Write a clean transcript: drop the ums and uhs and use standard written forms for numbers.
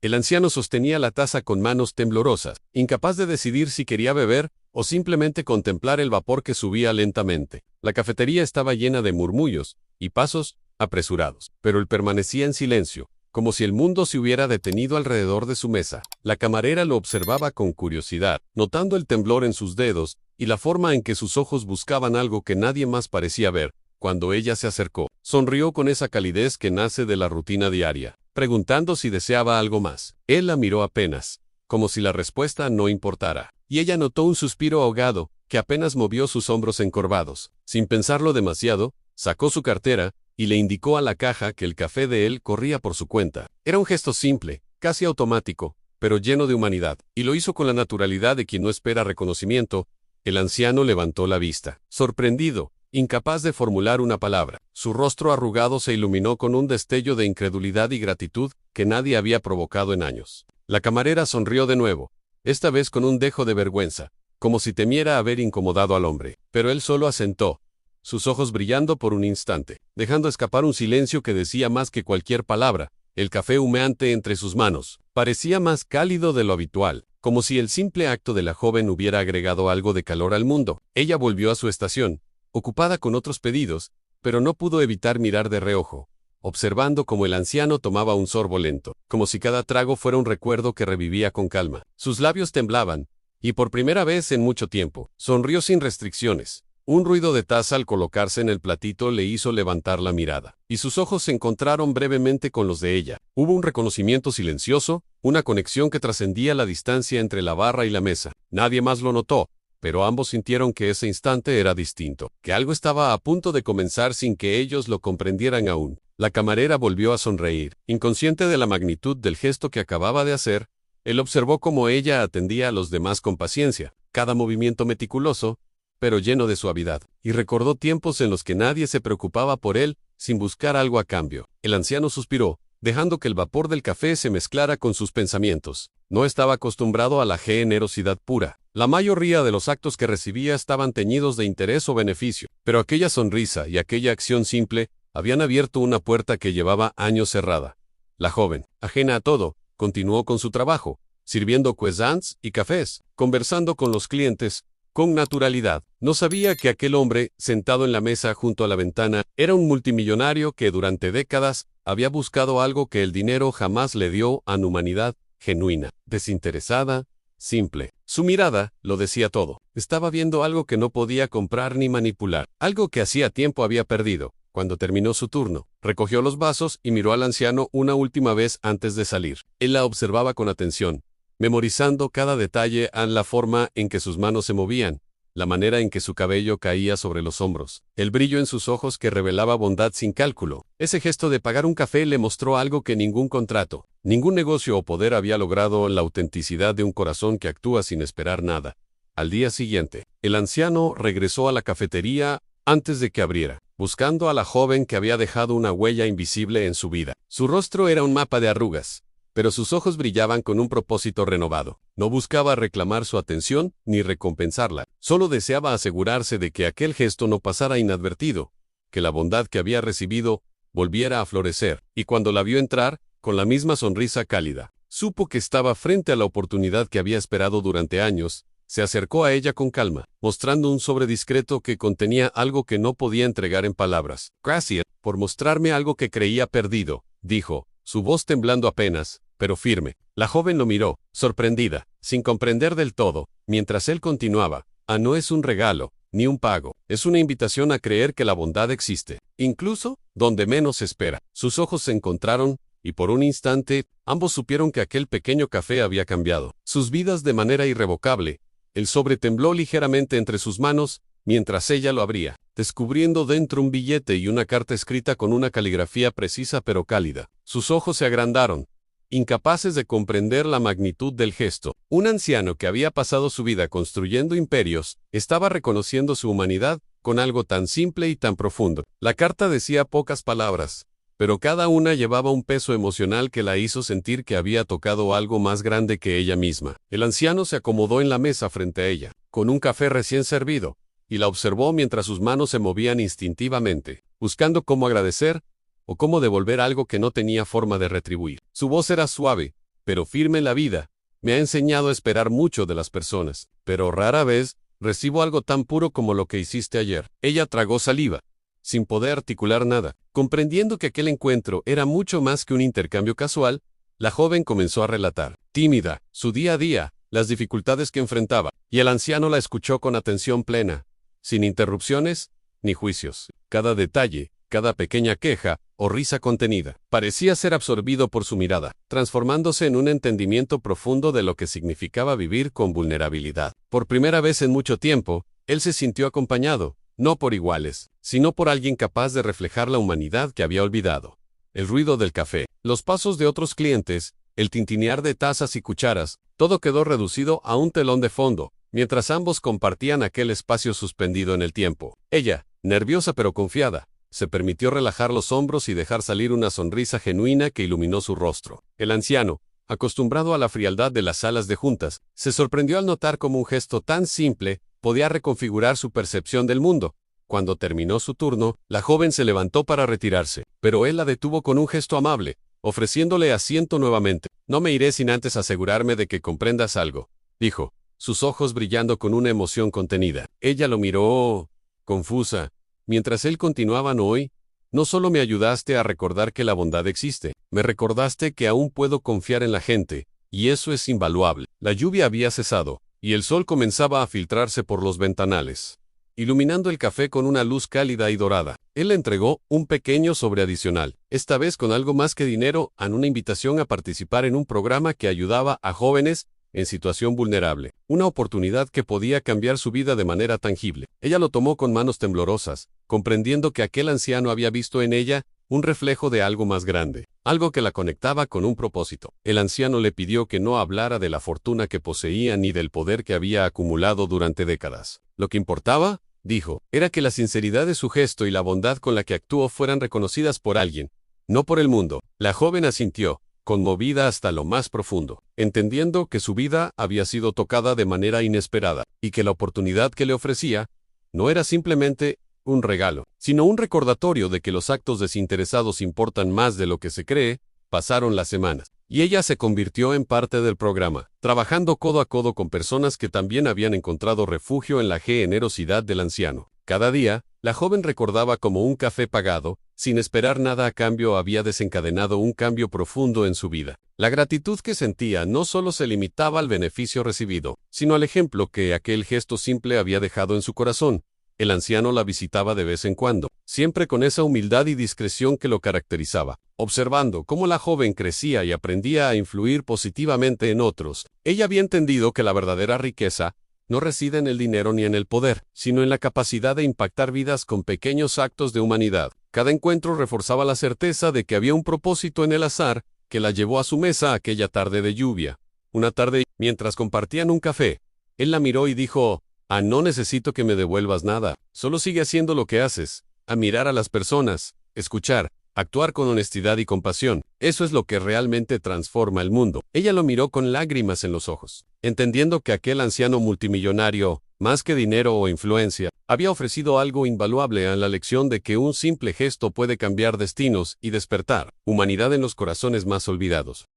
El anciano sostenía la taza con manos temblorosas, incapaz de decidir si quería beber o simplemente contemplar el vapor que subía lentamente. La cafetería estaba llena de murmullos y pasos apresurados, pero él permanecía en silencio, como si el mundo se hubiera detenido alrededor de su mesa. La camarera lo observaba con curiosidad, notando el temblor en sus dedos y la forma en que sus ojos buscaban algo que nadie más parecía ver. Cuando ella se acercó, sonrió con esa calidez que nace de la rutina diaria, preguntando si deseaba algo más. Él la miró apenas, como si la respuesta no importara, y ella notó un suspiro ahogado que apenas movió sus hombros encorvados. Sin pensarlo demasiado, sacó su cartera y le indicó a la caja que el café de él corría por su cuenta. Era un gesto simple, casi automático, pero lleno de humanidad, y lo hizo con la naturalidad de quien no espera reconocimiento. El anciano levantó la vista, sorprendido, incapaz de formular una palabra. Su rostro arrugado se iluminó con un destello de incredulidad y gratitud que nadie había provocado en años. La camarera sonrió de nuevo, esta vez con un dejo de vergüenza, como si temiera haber incomodado al hombre, pero él solo asentó, sus ojos brillando por un instante, dejando escapar un silencio que decía más que cualquier palabra. El café humeante entre sus manos parecía más cálido de lo habitual, como si el simple acto de la joven hubiera agregado algo de calor al mundo. Ella volvió a su estación, ocupada con otros pedidos, pero no pudo evitar mirar de reojo, observando cómo el anciano tomaba un sorbo lento, como si cada trago fuera un recuerdo que revivía con calma. Sus labios temblaban, y por primera vez en mucho tiempo, sonrió sin restricciones. Un ruido de taza al colocarse en el platito le hizo levantar la mirada, y sus ojos se encontraron brevemente con los de ella. Hubo un reconocimiento silencioso, una conexión que trascendía la distancia entre la barra y la mesa. Nadie más lo notó, pero ambos sintieron que ese instante era distinto, que algo estaba a punto de comenzar sin que ellos lo comprendieran aún. La camarera volvió a sonreír, inconsciente de la magnitud del gesto que acababa de hacer. Él observó cómo ella atendía a los demás con paciencia, cada movimiento meticuloso, pero lleno de suavidad, y recordó tiempos en los que nadie se preocupaba por él, sin buscar algo a cambio. El anciano suspiró, dejando que el vapor del café se mezclara con sus pensamientos. No estaba acostumbrado a la generosidad pura. La mayoría de los actos que recibía estaban teñidos de interés o beneficio, pero aquella sonrisa y aquella acción simple habían abierto una puerta que llevaba años cerrada. La joven, ajena a todo, continuó con su trabajo, sirviendo croissants y cafés, conversando con los clientes, con naturalidad. No sabía que aquel hombre, sentado en la mesa junto a la ventana, era un multimillonario que durante décadas había buscado algo que el dinero jamás le dio: a humanidad genuina, desinteresada, simple. Su mirada lo decía todo. Estaba viendo algo que no podía comprar ni manipular, algo que hacía tiempo había perdido. Cuando terminó su turno, recogió los vasos y miró al anciano una última vez antes de salir. Él la observaba con atención, memorizando cada detalle, la forma en que sus manos se movían, la manera en que su cabello caía sobre los hombros, el brillo en sus ojos que revelaba bondad sin cálculo. Ese gesto de pagar un café le mostró algo que ningún contrato, ningún negocio o poder había logrado: la autenticidad de un corazón que actúa sin esperar nada. Al día siguiente, el anciano regresó a la cafetería antes de que abriera, buscando a la joven que había dejado una huella invisible en su vida. Su rostro era un mapa de arrugas, pero sus ojos brillaban con un propósito renovado. No buscaba reclamar su atención ni recompensarla, solo deseaba asegurarse de que aquel gesto no pasara inadvertido, que la bondad que había recibido volviera a florecer. Y cuando la vio entrar, con la misma sonrisa cálida, supo que estaba frente a la oportunidad que había esperado durante años. Se acercó a ella con calma, mostrando un sobre discreto que contenía algo que no podía entregar en palabras. «Gracias por mostrarme algo que creía perdido», dijo, su voz temblando apenas, pero firme. La joven lo miró, sorprendida, sin comprender del todo, mientras él continuaba: no es un regalo, ni un pago. Es una invitación a creer que la bondad existe, incluso donde menos se espera. Sus ojos se encontraron, y por un instante, ambos supieron que aquel pequeño café había cambiado sus vidas de manera irrevocable. El sobre tembló ligeramente entre sus manos, mientras ella lo abría, descubriendo dentro un billete y una carta escrita con una caligrafía precisa pero cálida. Sus ojos se agrandaron, incapaces de comprender la magnitud del gesto. Un anciano que había pasado su vida construyendo imperios, estaba reconociendo su humanidad con algo tan simple y tan profundo. La carta decía pocas palabras, pero cada una llevaba un peso emocional que la hizo sentir que había tocado algo más grande que ella misma. El anciano se acomodó en la mesa frente a ella, con un café recién servido, y la observó mientras sus manos se movían instintivamente, buscando cómo agradecer o cómo devolver algo que no tenía forma de retribuir. Su voz era suave, pero firme en la vida. Me ha enseñado a esperar mucho de las personas, pero rara vez recibo algo tan puro como lo que hiciste ayer. Ella tragó saliva, sin poder articular nada. Comprendiendo que aquel encuentro era mucho más que un intercambio casual, la joven comenzó a relatar, tímida, su día a día, las dificultades que enfrentaba, y el anciano la escuchó con atención plena, sin interrupciones ni juicios. Cada detalle, cada pequeña queja o risa contenida, parecía ser absorbido por su mirada, transformándose en un entendimiento profundo de lo que significaba vivir con vulnerabilidad. Por primera vez en mucho tiempo, él se sintió acompañado, no por iguales, sino por alguien capaz de reflejar la humanidad que había olvidado. El ruido del café, los pasos de otros clientes, el tintinear de tazas y cucharas, todo quedó reducido a un telón de fondo, mientras ambos compartían aquel espacio suspendido en el tiempo. Ella, nerviosa pero confiada, se permitió relajar los hombros y dejar salir una sonrisa genuina que iluminó su rostro. El anciano, acostumbrado a la frialdad de las salas de juntas, se sorprendió al notar cómo un gesto tan simple podía reconfigurar su percepción del mundo. Cuando terminó su turno, la joven se levantó para retirarse, pero él la detuvo con un gesto amable, ofreciéndole asiento nuevamente. No me iré sin antes asegurarme de que comprendas algo, dijo, sus ojos brillando con una emoción contenida. Ella lo miró, confusa, mientras él continuaba. Hoy, no solo me ayudaste a recordar que la bondad existe, me recordaste que aún puedo confiar en la gente, y eso es invaluable. La lluvia había cesado, y el sol comenzaba a filtrarse por los ventanales, iluminando el café con una luz cálida y dorada. Él le entregó un pequeño sobre adicional, esta vez con algo más que dinero, una invitación a participar en un programa que ayudaba a jóvenes en situación vulnerable, una oportunidad que podía cambiar su vida de manera tangible. Ella lo tomó con manos temblorosas, comprendiendo que aquel anciano había visto en ella un reflejo de algo más grande, algo que la conectaba con un propósito. El anciano le pidió que no hablara de la fortuna que poseía ni del poder que había acumulado durante décadas. Lo que importaba, dijo, era que la sinceridad de su gesto y la bondad con la que actuó fueran reconocidas por alguien, no por el mundo. La joven asintió, conmovida hasta lo más profundo, entendiendo que su vida había sido tocada de manera inesperada, y que la oportunidad que le ofrecía no era simplemente un regalo, sino un recordatorio de que los actos desinteresados importan más de lo que se cree. Pasaron las semanas, y ella se convirtió en parte del programa, trabajando codo a codo con personas que también habían encontrado refugio en la generosidad del anciano. Cada día, la joven recordaba cómo un café pagado, sin esperar nada a cambio, había desencadenado un cambio profundo en su vida. La gratitud que sentía no solo se limitaba al beneficio recibido, sino al ejemplo que aquel gesto simple había dejado en su corazón. El anciano la visitaba de vez en cuando, siempre con esa humildad y discreción que lo caracterizaba. Observando cómo la joven crecía y aprendía a influir positivamente en otros, ella había entendido que la verdadera riqueza no reside en el dinero ni en el poder, sino en la capacidad de impactar vidas con pequeños actos de humanidad. Cada encuentro reforzaba la certeza de que había un propósito en el azar que la llevó a su mesa aquella tarde de lluvia. Una tarde, mientras compartían un café, él la miró y dijo: no necesito que me devuelvas nada, solo sigue haciendo lo que haces, a mirar a las personas, escuchar, actuar con honestidad y compasión. Eso es lo que realmente transforma el mundo. Ella lo miró con lágrimas en los ojos, entendiendo que aquel anciano multimillonario, más que dinero o influencia, había ofrecido algo invaluable a la lección de que un simple gesto puede cambiar destinos y despertar humanidad en los corazones más olvidados.